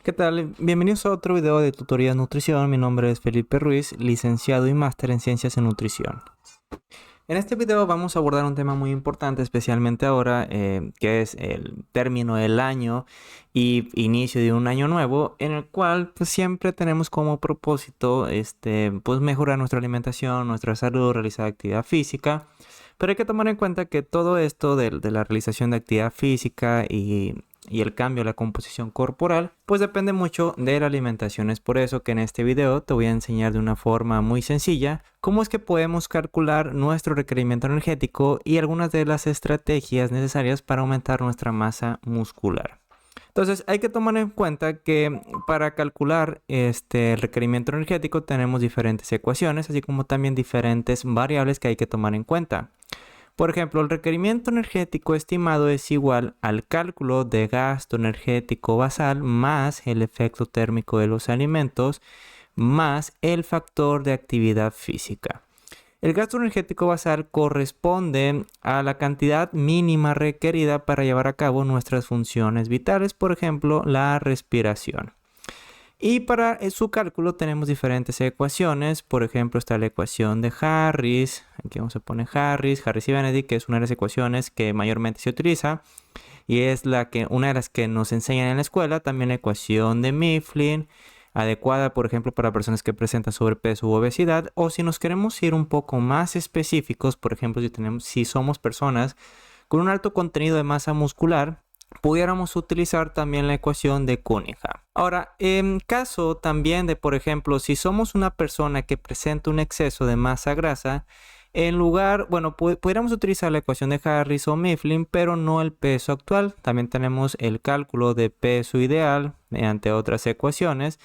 ¿Qué tal? Bienvenidos a otro video de tutoría de nutrición. Mi nombre es Felipe Ruiz, licenciado y máster en Ciencias en Nutrición. En este video vamos a abordar un tema muy importante, especialmente ahora, que es el término del año y inicio de un año nuevo, en el cual pues, siempre tenemos como propósito pues, mejorar nuestra alimentación, nuestra salud, realizar actividad física. Pero hay que tomar en cuenta que todo esto de la realización de actividad física y el cambio de la composición corporal, pues depende mucho de la alimentación. Es por eso que en este video te voy a enseñar de una forma muy sencilla cómo es que podemos calcular nuestro requerimiento energético y algunas de las estrategias necesarias para aumentar nuestra masa muscular. Entonces hay que tomar en cuenta que para calcular el requerimiento energético tenemos diferentes ecuaciones, así como también diferentes variables que hay que tomar en cuenta. Por ejemplo, el requerimiento energético estimado es igual al cálculo de gasto energético basal más el efecto térmico de los alimentos más el factor de actividad física. El gasto energético basal corresponde a la cantidad mínima requerida para llevar a cabo nuestras funciones vitales, por ejemplo, la respiración. Y para su cálculo tenemos diferentes ecuaciones. Por ejemplo, está la ecuación de Harris. Aquí vamos a poner Harris y Benedict, que es una de las ecuaciones que mayormente se utiliza. Y es una de las que nos enseñan en la escuela. También la ecuación de Mifflin, adecuada, por ejemplo, para personas que presentan sobrepeso u obesidad. O si nos queremos ir un poco más específicos, por ejemplo, si somos personas con un alto contenido de masa muscular, pudiéramos utilizar también la ecuación de Cunningham. Ahora, en caso también de, por ejemplo, si somos una persona que presenta un exceso de masa grasa, pudiéramos utilizar la ecuación de Harris o Mifflin, pero no el peso actual. También tenemos el cálculo de peso ideal mediante otras ecuaciones,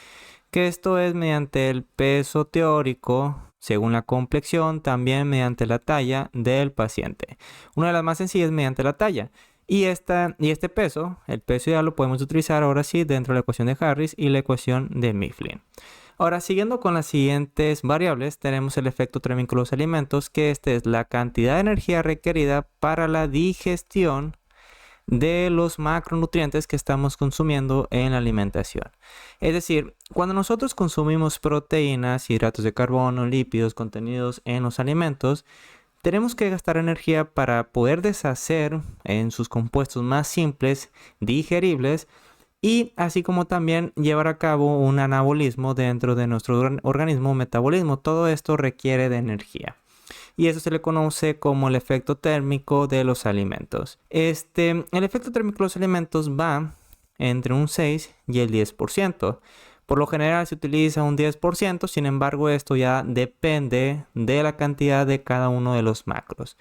que esto es mediante el peso teórico según la complexión, también mediante la talla del paciente. Una de las más sencillas mediante la talla. Y este peso, el peso ideal, lo podemos utilizar ahora sí dentro de la ecuación de Harris y la ecuación de Mifflin. Ahora, siguiendo con las siguientes variables, tenemos el efecto térmico de los alimentos, que es la cantidad de energía requerida para la digestión de los macronutrientes que estamos consumiendo en la alimentación. Es decir, cuando nosotros consumimos proteínas, hidratos de carbono, lípidos contenidos en los alimentos, tenemos que gastar energía para poder deshacer en sus compuestos más simples, digeribles, y así como también llevar a cabo un anabolismo dentro de nuestro organismo, metabolismo. Todo esto requiere de energía. Y eso se le conoce como el efecto térmico de los alimentos. El efecto térmico de los alimentos va entre un 6 y el 10%. Por lo general se utiliza un 10%, sin embargo esto ya depende de la cantidad de cada uno de los macros.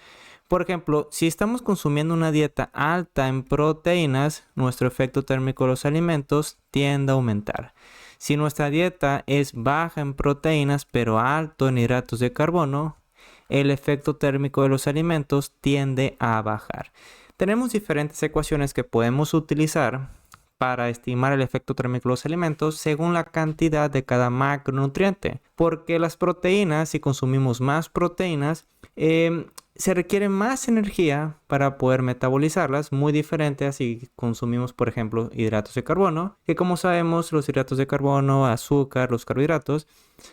Por ejemplo, si estamos consumiendo una dieta alta en proteínas, nuestro efecto térmico de los alimentos tiende a aumentar. Si nuestra dieta es baja en proteínas pero alto en hidratos de carbono, el efecto térmico de los alimentos tiende a bajar. Tenemos diferentes ecuaciones que podemos utilizar para estimar el efecto térmico de los alimentos según la cantidad de cada macronutriente. Porque las proteínas, si consumimos más proteínas, se requiere más energía para poder metabolizarlas, muy diferente a si consumimos, por ejemplo, hidratos de carbono, que como sabemos, los hidratos de carbono, azúcar, los carbohidratos,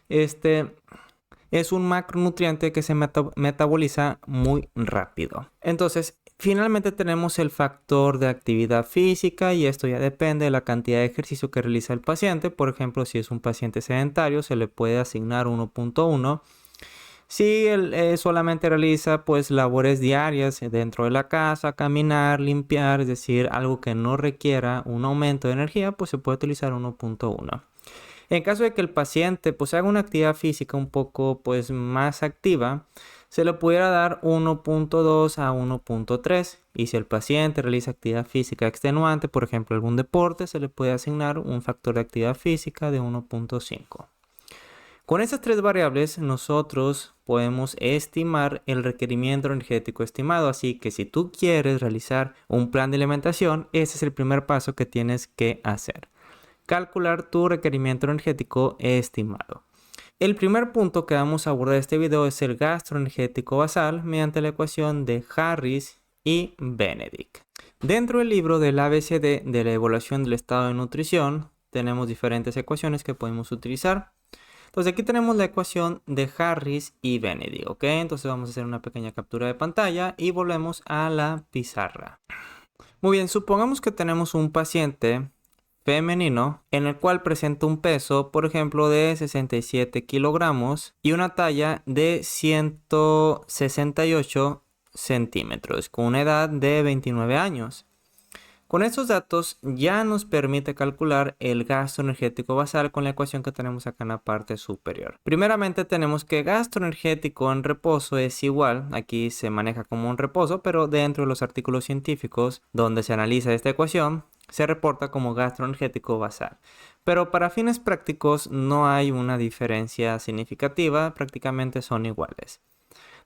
es un macronutriente que se metaboliza muy rápido. Entonces, finalmente tenemos el factor de actividad física y esto ya depende de la cantidad de ejercicio que realiza el paciente. Por ejemplo, si es un paciente sedentario, se le puede asignar 1.1. Si él solamente realiza pues labores diarias dentro de la casa, caminar, limpiar, es decir, algo que no requiera un aumento de energía, pues se puede utilizar 1.1. En caso de que el paciente pues haga una actividad física un poco pues más activa, se le pudiera dar 1.2 a 1.3, y si el paciente realiza actividad física extenuante, por ejemplo algún deporte, se le puede asignar un factor de actividad física de 1.5. Con estas tres variables nosotros podemos estimar el requerimiento energético estimado, así que si tú quieres realizar un plan de alimentación, ese es el primer paso que tienes que hacer. Calcular tu requerimiento energético estimado. El primer punto que vamos a abordar en este video es el gasto energético basal mediante la ecuación de Harris y Benedict. Dentro del libro del ABCD de la evaluación del estado de nutrición, tenemos diferentes ecuaciones que podemos utilizar. Entonces aquí tenemos la ecuación de Harris y Benedict, ¿ok? Entonces vamos a hacer una pequeña captura de pantalla y volvemos a la pizarra. Muy bien, supongamos que tenemos un paciente femenino en el cual presenta un peso, por ejemplo, de 67 kilogramos y una talla de 168 centímetros con una edad de 29 años. Con estos datos ya nos permite calcular el gasto energético basal con la ecuación que tenemos acá en la parte superior. Primeramente tenemos que gasto energético en reposo es igual, aquí se maneja como un reposo, pero dentro de los artículos científicos donde se analiza esta ecuación se reporta como gasto energético basal. Pero para fines prácticos no hay una diferencia significativa, prácticamente son iguales.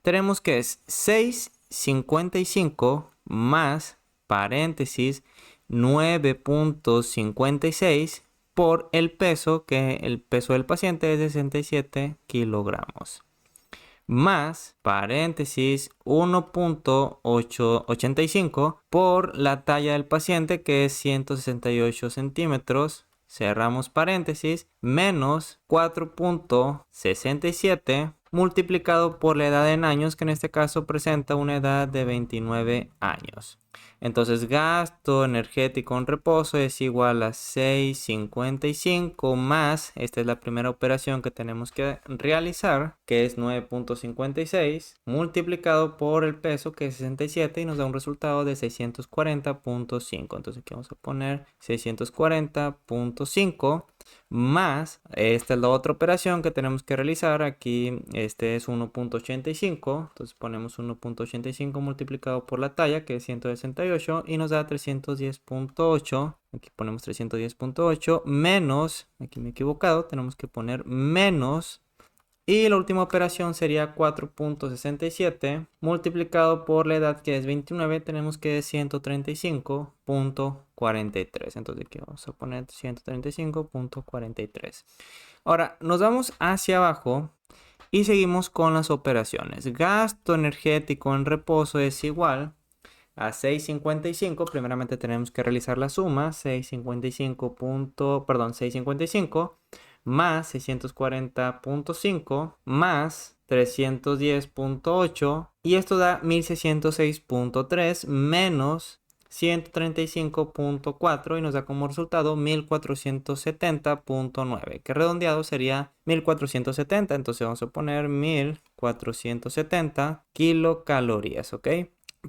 Tenemos que es 6,55 más paréntesis 9.56 por el peso, que el peso del paciente es de 67 kilogramos. Más paréntesis 1.85 por la talla del paciente, que es 168 centímetros. Cerramos paréntesis, menos 4.67 multiplicado por la edad en años, que en este caso presenta una edad de 29 años. Entonces gasto energético en reposo es igual a 6,55 más, esta es la primera operación que tenemos que realizar, que es 9.56 multiplicado por el peso, que es 67, y nos da un resultado de 640.5. Entonces aquí vamos a poner 640.5 más, esta es la otra operación que tenemos que realizar. Aquí este es 1.85, entonces ponemos 1.85 multiplicado por la talla, que es 168, y nos da 310.8. Aquí ponemos 310.8 menos, aquí me he equivocado, tenemos que poner menos, y la última operación sería 4.67 multiplicado por la edad, que es 29, tenemos que 135.43. Entonces aquí vamos a poner 135.43. Ahora nos vamos hacia abajo y seguimos con las operaciones. Gasto energético en reposo es igual a 6,55. Primeramente tenemos que realizar la suma. 655 más 640.5 más 310.8, y esto da 1606.3 menos 135.4 y nos da como resultado 1470.9, que redondeado sería 1470. Entonces vamos a poner 1470 kilocalorías, ¿ok?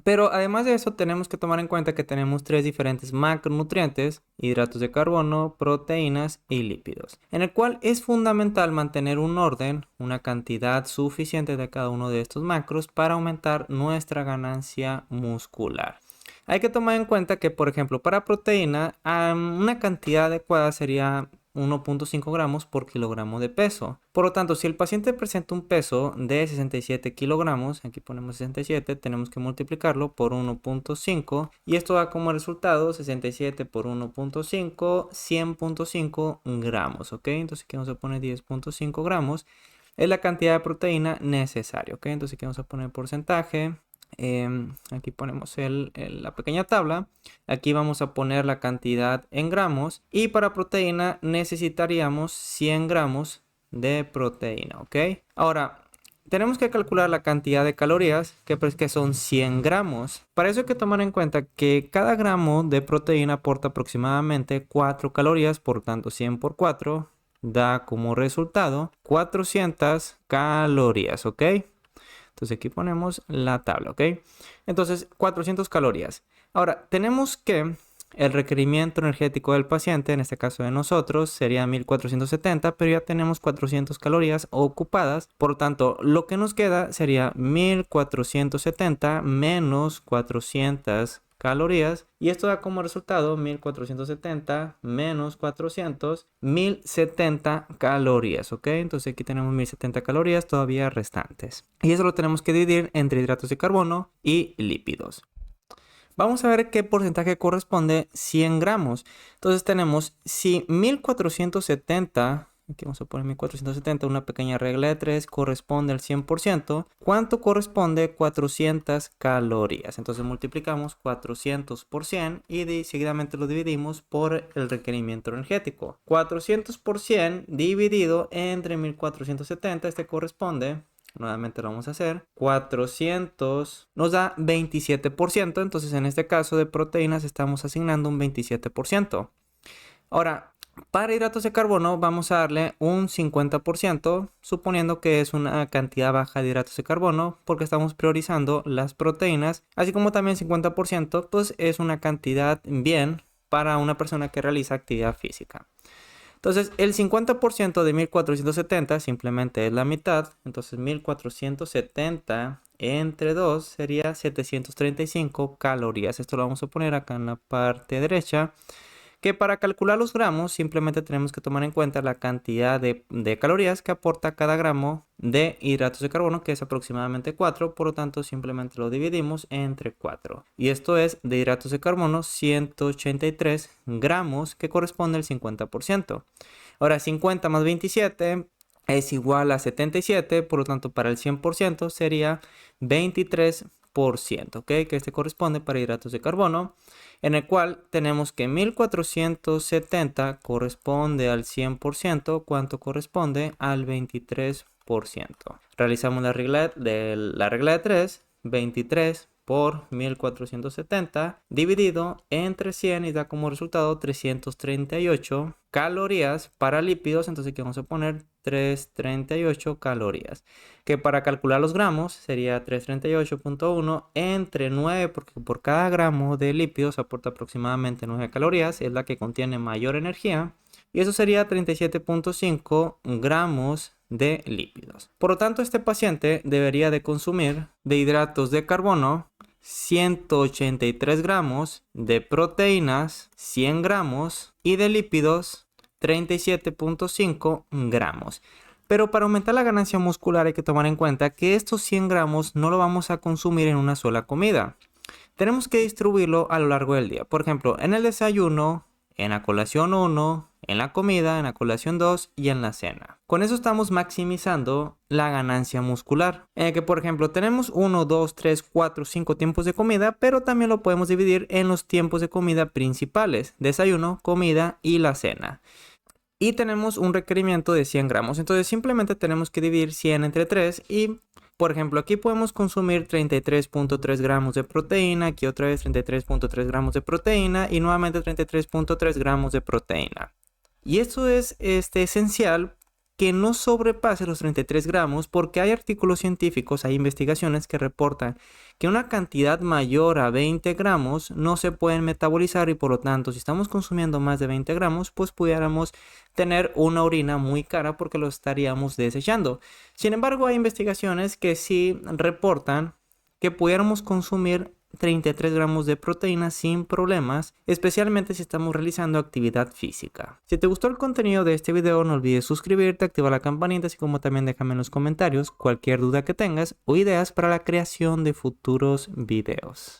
Pero además de eso tenemos que tomar en cuenta que tenemos tres diferentes macronutrientes: hidratos de carbono, proteínas y lípidos, en el cual es fundamental mantener un orden, una cantidad suficiente de cada uno de estos macros para aumentar nuestra ganancia muscular. Hay que tomar en cuenta que, por ejemplo, para proteína, una cantidad adecuada sería 1.5 gramos por kilogramo de peso. Por lo tanto, si el paciente presenta un peso de 67 kilogramos, aquí ponemos 67, tenemos que multiplicarlo por 1.5 y esto da como resultado 67 por 1.5, 100.5 gramos, ¿ok? Entonces aquí vamos a poner 10.5 gramos, es la cantidad de proteína necesaria, ¿ok? Entonces aquí vamos a poner porcentaje. Aquí ponemos la pequeña tabla. Aquí vamos a poner la cantidad en gramos, y para proteína necesitaríamos 100 gramos de proteína, ¿ok? Ahora tenemos que calcular la cantidad de calorías, que son 100 gramos. Para eso hay que tomar en cuenta que cada gramo de proteína aporta aproximadamente 4 calorías, por tanto 100 por 4 da como resultado 400 calorías, ¿ok? Entonces aquí ponemos la tabla, ¿ok? Entonces 400 calorías. Ahora tenemos que el requerimiento energético del paciente, en este caso de nosotros, sería 1470, pero ya tenemos 400 calorías ocupadas. Por lo tanto, lo que nos queda sería 1470 menos 400 calorías, y esto da como resultado 1470 menos 400, 1070 calorías, ¿ok? Entonces aquí tenemos 1070 calorías todavía restantes, y eso lo tenemos que dividir entre hidratos de carbono y lípidos. Vamos a ver qué porcentaje corresponde 100 gramos. Entonces tenemos, si 1470 aquí vamos a poner 1470, una pequeña regla de 3, corresponde al 100%. ¿Cuánto corresponde? 400 calorías. Entonces multiplicamos 400 por 100 y seguidamente lo dividimos por el requerimiento energético. 400 por 100 dividido entre 1470, este corresponde... Nuevamente lo vamos a hacer. 400 nos da 27%. Entonces en este caso de proteínas estamos asignando un 27%. Ahora, para hidratos de carbono vamos a darle un 50%, suponiendo que es una cantidad baja de hidratos de carbono, porque estamos priorizando las proteínas, así como también 50%, pues es una cantidad bien para una persona que realiza actividad física. Entonces, el 50% de 1470 simplemente es la mitad. Entonces, 1470 entre 2 sería 735 calorías. Esto lo vamos a poner acá en la parte derecha. Que para calcular los gramos simplemente tenemos que tomar en cuenta la cantidad de calorías que aporta cada gramo de hidratos de carbono, que es aproximadamente 4, por lo tanto simplemente lo dividimos entre 4. Y esto es de hidratos de carbono 183 gramos, que corresponde al 50%. Ahora 50 más 27 es igual a 77, por lo tanto para el 100% sería 23%, ¿ok? Que este corresponde para hidratos de carbono, en el cual tenemos que 1470 corresponde al 100%, ¿cuánto corresponde? Al 23%. Realizamos la regla de 3, 23 por 1470 dividido entre 100 y da como resultado 338 calorías para lípidos. Entonces aquí vamos a poner 338 calorías, que para calcular los gramos sería 338.1 entre 9, porque por cada gramo de lípidos aporta aproximadamente 9 calorías, es la que contiene mayor energía, y eso sería 37.5 gramos de lípidos. Por lo tanto, este paciente debería de consumir de hidratos de carbono 183 gramos, de proteínas 100 gramos y de lípidos 37.5 gramos. Pero para aumentar la ganancia muscular hay que tomar en cuenta que estos 100 gramos no lo vamos a consumir en una sola comida. Tenemos que distribuirlo a lo largo del día. Por ejemplo, en el desayuno, en la colación 1, en la comida, en la colación 2 y en la cena. Con eso estamos maximizando la ganancia muscular. En el que, por ejemplo, tenemos 1, 2, 3, 4, 5 tiempos de comida, pero también lo podemos dividir en los tiempos de comida principales: desayuno, comida y la cena. Y tenemos un requerimiento de 100 gramos. Entonces simplemente tenemos que dividir 100 entre 3 y... Por ejemplo, aquí podemos consumir 33.3 gramos de proteína, aquí otra vez 33.3 gramos de proteína y nuevamente 33.3 gramos de proteína. Y esto es esencial que no sobrepase los 33 gramos, porque hay artículos científicos, hay investigaciones que reportan que una cantidad mayor a 20 gramos no se pueden metabolizar y por lo tanto si estamos consumiendo más de 20 gramos pues pudiéramos tener una orina muy cara porque lo estaríamos desechando. Sin embargo, hay investigaciones que sí reportan que pudiéramos consumir 33 gramos de proteína sin problemas, especialmente si estamos realizando actividad física. Si te gustó el contenido de este video, no olvides suscribirte, activar la campanita, así como también déjame en los comentarios cualquier duda que tengas o ideas para la creación de futuros videos.